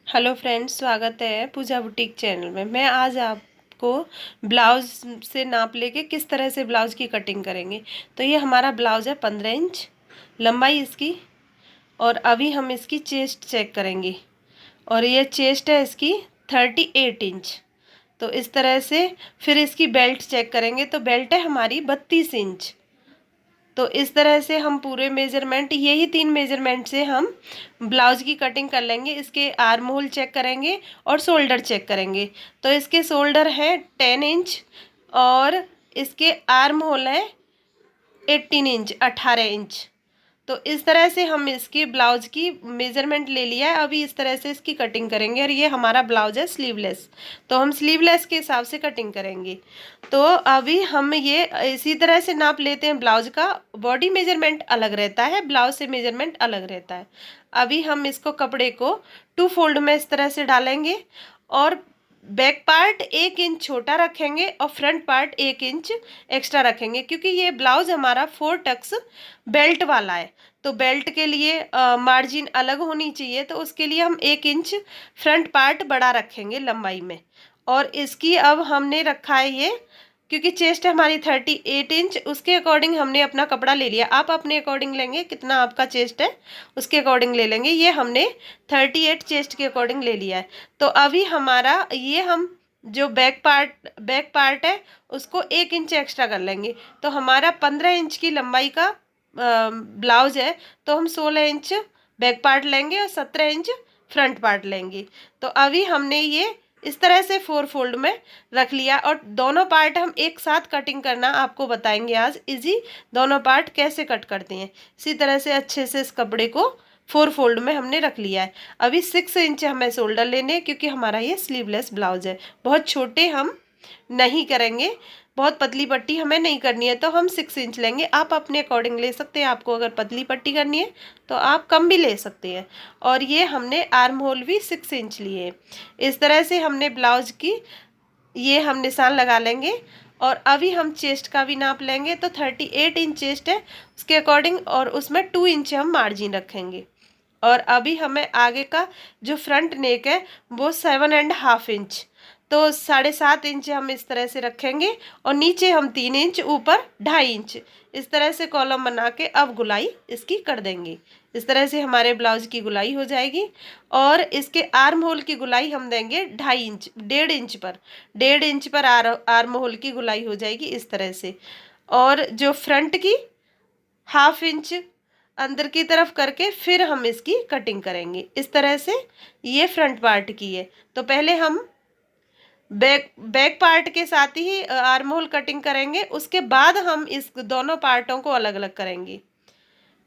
Hello friends, स्वागत है पूजा boutique channel में। मैं आज आपको ब्लाउज से नाप लेके किस तरह से ब्लाउज की कटिंग करेंगे। तो ये हमारा ब्लाउज है 15 इंच लंबाई इसकी, और अभी हम इसकी चेस्ट चेक करेंगे। और ये चेस्ट है इसकी 38 इंच। तो इस तरह से फिर इसकी बेल्ट चेक करेंगे, तो बेल्ट है हमारी 32 इंच। तो इस तरह से हम पूरे मेजरमेंट, यही 3 मेजरमेंट से हम ब्लाउज की कटिंग कर लेंगे। इसके आर्म होल चेक करेंगे और शोल्डर चेक करेंगे। तो इसके शोल्डर है 10 इंच और इसके आर्म होल है 18 इंच, 18 इंच। तो इस तरह से हम इसकी ब्लाउज की मेजरमेंट ले लिया है। अभी इस तरह से इसकी कटिंग करेंगे। और ये हमारा ब्लाउज है स्लीवलेस, तो हम स्लीवलेस के हिसाब से कटिंग करेंगे। तो अभी हम ये इसी तरह से नाप लेते हैं। ब्लाउज का बॉडी मेजरमेंट अलग रहता है, ब्लाउज से मेजरमेंट अलग रहता है। अभी हम इसको कपड़े को 2 फोल्ड में इस तरह से डालेंगे और बैक पार्ट 1 इंच छोटा रखेंगे और फ्रंट पार्ट 1 इंच एक्स्ट्रा रखेंगे, क्योंकि ये ब्लाउज हमारा 4 टक्स बेल्ट वाला है। तो बेल्ट के लिए मार्जिन अलग होनी चाहिए, तो उसके लिए हम 1 इंच फ्रंट पार्ट बड़ा रखेंगे लंबाई में। और इसकी अब हमने रखा है ये, क्योंकि चेस्ट हमारी 38 इंच, उसके अकॉर्डिंग हमने अपना कपड़ा ले लिया। आप अपने अकॉर्डिंग लेंगे, कितना आपका चेस्ट है उसके अकॉर्डिंग ले लेंगे। ये हमने 38 चेस्ट के अकॉर्डिंग ले लिया है। तो अभी हमारा ये हम जो बैक पार्ट है उसको 1 इंच एक्स्ट्रा कर लेंगे। तो हमारा 15 इंच की लंबाई का ब्लाउज है, तो हम 16 इंच बैक पार्ट लेंगे और 17 इंच फ्रंट पार्ट लेंगे। तो अभी हमने ये इस तरह से 4 फोल्ड में रख लिया। और दोनों पार्ट हम एक साथ कटिंग करना आपको बताएंगे आज इजी, दोनों पार्ट कैसे कट करते हैं। इसी तरह से अच्छे से इस कपड़े को 4 फोल्ड में हमने रख लिया है। अभी 6 इंच हमें शोल्डर लेने हैं, क्योंकि हमारा ये स्लीवलेस ब्लाउज है। बहुत छोटे हम नहीं करेंगे, बहुत पतली पट्टी हमें नहीं करनी है, तो हम 6 इंच लेंगे। आप अपने अकॉर्डिंग ले सकते हैं। आपको अगर पतली पट्टी करनी है तो आप कम भी ले सकते हैं। और ये हमने आर्म होल भी 6 इंच लिए। इस तरह से हमने ब्लाउज की ये हम निशान लगा लेंगे। और अभी हम चेस्ट का भी नाप लेंगे। तो 38 इंच चेस्ट है, उसके अकॉर्डिंग, और उसमें 2 इंच हम मार्जिन रखेंगे। और अभी हमें आगे का जो फ्रंट नेक है वो 7.5 इंच, तो 7.5 इंच हम इस तरह से रखेंगे। और नीचे हम 3 इंच, ऊपर 2.5 इंच, इस तरह से कॉलम बना के अब गुलाई इसकी कर देंगे। इस तरह से हमारे ब्लाउज की गुलाई हो जाएगी। और इसके आर्म होल की गुलाई हम देंगे 2.5 इंच, 1.5 इंच पर, 1.5 इंच पर आर्म होल की गुलाई हो जाएगी इस तरह से। और जो फ्रंट की 1/2 इंच अंदर की तरफ करके फिर हम इसकी कटिंग करेंगे इस तरह से। ये फ्रंट पार्ट की है। तो पहले हम बैक पार्ट के साथ ही आर्म होल कटिंग करेंगे, उसके बाद हम इस दोनों पार्टों को अलग अलग करेंगे।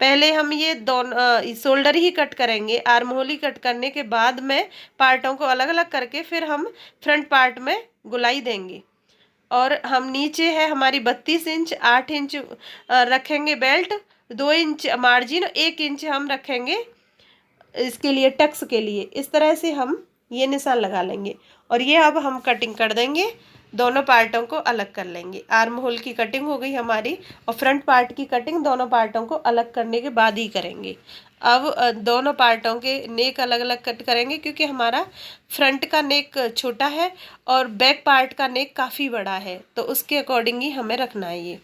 पहले हम ये दोनों शोल्डर ही कट करेंगे, आर्म होल ही कट करने के बाद में पार्टों को अलग अलग करके फिर हम फ्रंट पार्ट में गुलाई देंगे। और हम नीचे है हमारी 32 इंच, 8 इंच रखेंगे बेल्ट, 2 इंच मार्जिन, 1 इंच हम रखेंगे इसके लिए टक्स के लिए। इस तरह से हम ये निशान लगा लेंगे। और ये अब हम कटिंग कर देंगे, दोनों पार्टों को अलग कर लेंगे। आर्म होल की कटिंग हो गई हमारी, और फ्रंट पार्ट की कटिंग दोनों पार्टों को अलग करने के बाद ही करेंगे। अब दोनों पार्टों के नेक अलग अलग कट करेंगे, क्योंकि हमारा फ्रंट का नेक छोटा है और बैक पार्ट का नेक काफ़ी बड़ा है, तो उसके अकॉर्डिंग ही हमें रखना है। ये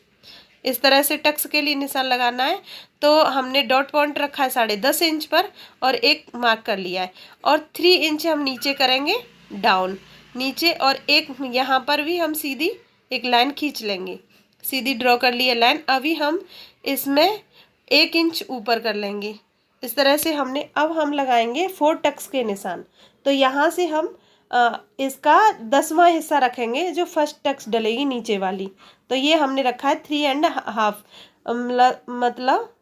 इस तरह से टक्स के लिए निशान लगाना है। तो हमने डॉट पॉइंट रखा है 10.5 इंच पर और एक मार्क कर लिया है। और 3 इंच हम नीचे करेंगे डाउन नीचे, और एक यहाँ पर भी हम सीधी एक लाइन खींच लेंगे, सीधी ड्रॉ कर लिए लाइन। अभी हम इसमें 1 इंच ऊपर कर लेंगे इस तरह से। अब हम लगाएंगे 4 टक्स के निशान। तो यहाँ से हम इसका 10वां हिस्सा रखेंगे, जो फर्स्ट टक्स डलेगी नीचे वाली। तो ये हमने रखा है 3.5, मतलब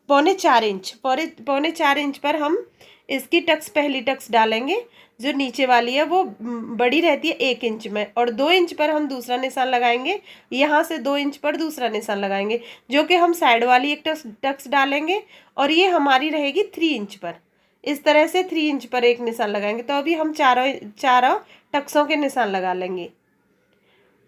3.25 इंच। पौने 4 इंच पर हम इसकी टक्स, पहली टक्स डालेंगे। जो नीचे वाली है वो बड़ी रहती है 1 इंच में, और 2 इंच पर हम दूसरा निशान लगाएंगे। यहाँ से 2 इंच पर दूसरा निशान लगाएंगे, जो कि हम साइड वाली एक टक्स डालेंगे। और ये हमारी रहेगी 3 इंच पर। इस तरह से 3 इंच पर एक निशान लगाएंगे। तो अभी हम चारों टक्सों के निशान लगा लेंगे।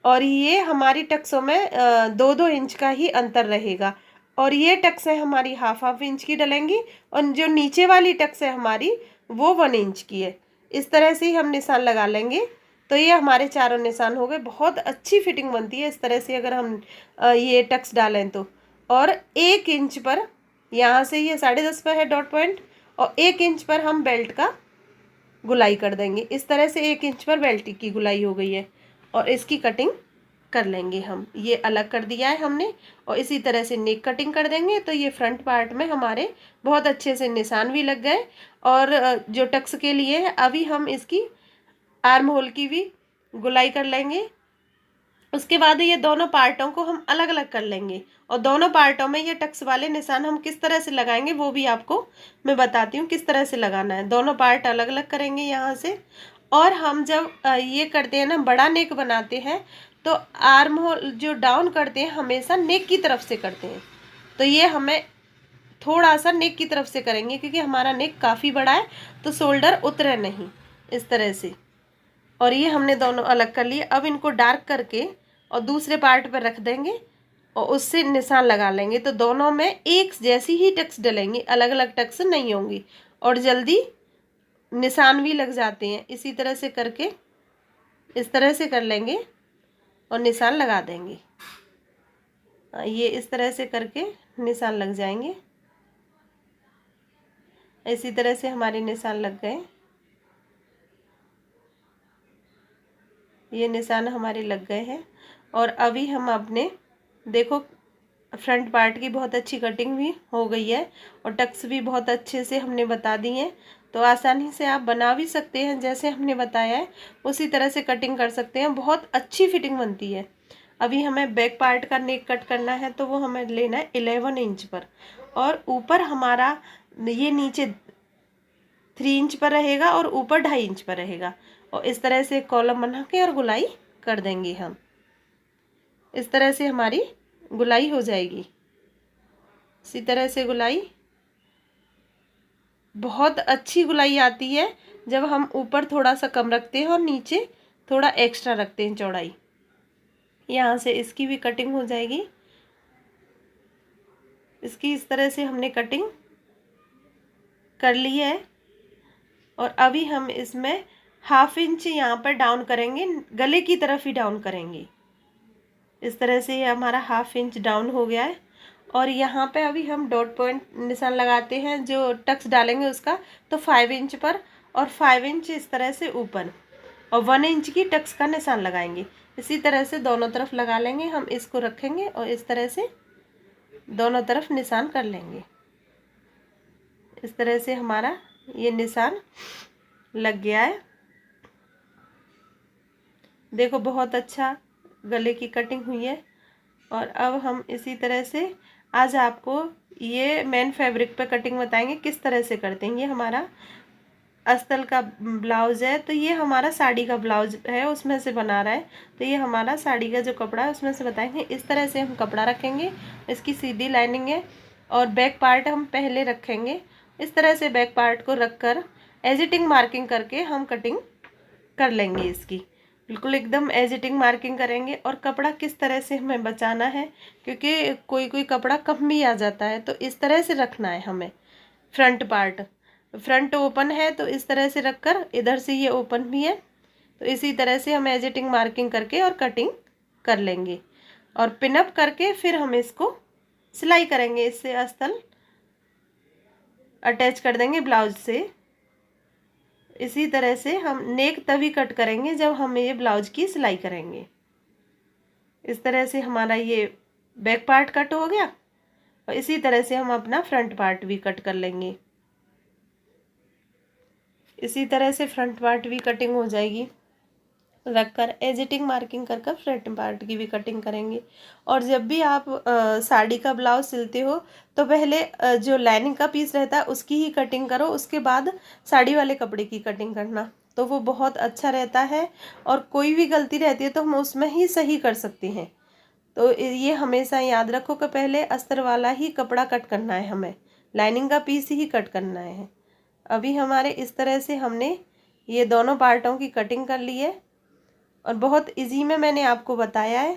और ये हमारी टक्सों में 2-2 इंच का ही अंतर रहेगा। और ये टक्स है हमारी 1/2 इंच की डलेंगी, और जो नीचे वाली टक्स है हमारी वो 1 इंच की है। इस तरह से ही हम निशान लगा लेंगे। तो ये हमारे चारों निशान हो गए। बहुत अच्छी फिटिंग बनती है इस तरह से अगर हम ये टक्स डालें तो। और 1 इंच पर यहाँ से ये 10.5 पर है डॉट पॉइंट, और 1 इंच पर हम बेल्ट का गुलाई कर देंगे। इस तरह से 1 इंच पर बेल्ट की गुलाई हो गई है, और इसकी कटिंग कर लेंगे हम। ये अलग कर दिया है हमने, और इसी तरह से नेक कटिंग कर देंगे। तो ये फ्रंट पार्ट में हमारे बहुत अच्छे से निशान भी लग गए। और जो टक्स के लिए है, अभी हम इसकी आर्म होल की भी गुलाई कर लेंगे। उसके बाद ये दोनों पार्टों को हम अलग अलग कर लेंगे, और दोनों पार्टों में ये टक्स वाले निशान हम किस तरह से लगाएंगे वो भी आपको मैं बताती हूँ किस तरह से लगाना है। दोनों पार्ट अलग अलग करेंगे यहाँ से। और हम जब ये करते हैं ना, बड़ा नेक बनाते हैं, तो आर्म होल जो डाउन करते हैं हमेशा नेक की तरफ से करते हैं। तो ये हमें थोड़ा सा नेक की तरफ से करेंगे, क्योंकि हमारा नेक काफ़ी बड़ा है, तो शोल्डर उतरे नहीं इस तरह से। और ये हमने दोनों अलग कर लिए। अब इनको डार्क करके और दूसरे पार्ट पर रख देंगे, और उससे निशान लगा लेंगे। तो दोनों में एक जैसी ही टक्स डलेंगी, अलग अलग टक्स नहीं होंगी, और जल्दी निशान भी लग जाते हैं। इसी तरह से करके इस तरह से कर लेंगे और निशान लगा देंगे। ये इस तरह से करके निशान लग जाएंगे। इसी तरह से हमारे निशान लग गए। ये निशान हमारे लग गए हैं। और अभी हम अपने देखो फ्रंट पार्ट की बहुत अच्छी कटिंग भी हो गई है, और टक्स भी बहुत अच्छे से हमने बता दी हैं। तो आसानी से आप बना भी सकते हैं, जैसे हमने बताया है उसी तरह से कटिंग कर सकते हैं। बहुत अच्छी फिटिंग बनती है। अभी हमें बैक पार्ट का नेक कट करना है, तो वो हमें लेना है 11 इंच पर, और ऊपर हमारा ये नीचे 3 इंच पर रहेगा और ऊपर 2.5 इंच पर रहेगा। और इस तरह से कॉलम बना के और गुलाई कर देंगे हम। इस तरह से हमारी गुलाई हो जाएगी। इसी तरह से गुलाई, बहुत अच्छी गुलाई आती है जब हम ऊपर थोड़ा सा कम रखते हैं और नीचे थोड़ा एक्स्ट्रा रखते हैं चौड़ाई। यहाँ से इसकी भी कटिंग हो जाएगी। इसकी इस तरह से हमने कटिंग कर ली है। और अभी हम इसमें 1/2 इंच यहाँ पर डाउन करेंगे, गले की तरफ ही डाउन करेंगे। इस तरह से ये हमारा 1/2 इंच डाउन हो गया है। और यहाँ पे अभी हम डॉट पॉइंट निशान लगाते हैं जो टक्स डालेंगे उसका, तो 5 इंच पर, और 5 इंच इस तरह से ऊपर, और 1 इंच की टक्स का निशान लगाएंगे। इसी तरह से दोनों तरफ लगा लेंगे। हम इसको रखेंगे और इस तरह से दोनों तरफ निशान कर लेंगे। इस तरह से हमारा ये निशान लग गया है। देखो बहुत अच्छा गले की कटिंग हुई है। और अब हम इसी तरह से आज आपको ये मेन फैब्रिक पे कटिंग बताएंगे किस तरह से करते हैं। ये हमारा अस्तर का ब्लाउज है, तो ये हमारा साड़ी का ब्लाउज है उसमें से बना रहा है। तो ये हमारा साड़ी का जो कपड़ा है उसमें से बताएंगे। इस तरह से हम कपड़ा रखेंगे, इसकी सीधी लाइनिंग है, और बैक पार्ट हम पहले रखेंगे। इस तरह से बैक पार्ट को रख कर एजिटिंग मार्किंग करके हम कटिंग कर लेंगे इसकी। बिल्कुल एकदम एजिटिंग मार्किंग करेंगे। और कपड़ा किस तरह से हमें बचाना है, क्योंकि कोई कोई कपड़ा कम भी आ जाता है, तो इस तरह से रखना है हमें। फ्रंट ओपन है, तो इस तरह से रखकर, इधर से ये ओपन भी है, तो इसी तरह से हम एजिटिंग मार्किंग करके और कटिंग कर लेंगे। और पिनअप करके फिर हम इसको सिलाई करेंगे। इससे अस्तर अटैच कर देंगे ब्लाउज से। इसी तरह से हम नेक तभी कट करेंगे जब हम ये ब्लाउज की सिलाई करेंगे। इस तरह से हमारा ये बैक पार्ट कट हो गया, और इसी तरह से हम अपना फ्रंट पार्ट भी कट कर लेंगे। इसी तरह से फ्रंट पार्ट भी कटिंग हो जाएगी। रखकर एजिटिंग मार्किंग कर कर फ्रंट पार्ट की भी कटिंग करेंगे। और जब भी आप साड़ी का ब्लाउज सिलते हो, तो पहले जो लाइनिंग का पीस रहता है उसकी ही कटिंग करो, उसके बाद साड़ी वाले कपड़े की कटिंग करना, तो वो बहुत अच्छा रहता है। और कोई भी गलती रहती है तो हम उसमें ही सही कर सकते हैं। तो ये हमेशा याद रखो कि पहले अस्तर वाला ही कपड़ा कट करना है, हमें लाइनिंग का पीस ही कट करना है। अभी हमारे इस तरह से हमने ये दोनों पार्टों की कटिंग कर ली है, और बहुत इजी में मैंने आपको बताया है।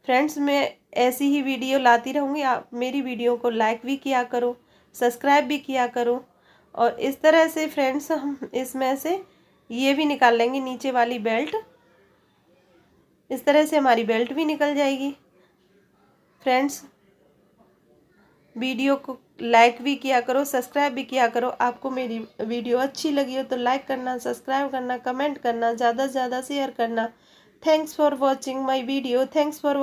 फ्रेंड्स, मैं ऐसी ही वीडियो लाती रहूँगी। आप मेरी वीडियो को लाइक भी किया करो, सब्सक्राइब भी किया करो, और इस तरह से फ्रेंड्स हम इसमें से ये भी निकाल लेंगे, नीचे वाली बेल्ट। इस तरह से हमारी बेल्ट भी निकल जाएगी। फ्रेंड्स वीडियो को लाइक भी किया करो, सब्सक्राइब भी किया करो। आपको मेरी वीडियो अच्छी लगी हो तो लाइक करना, सब्सक्राइब करना, कमेंट करना, ज़्यादा से ज़्यादा शेयर करना। Thanks for watching my video. Thanks for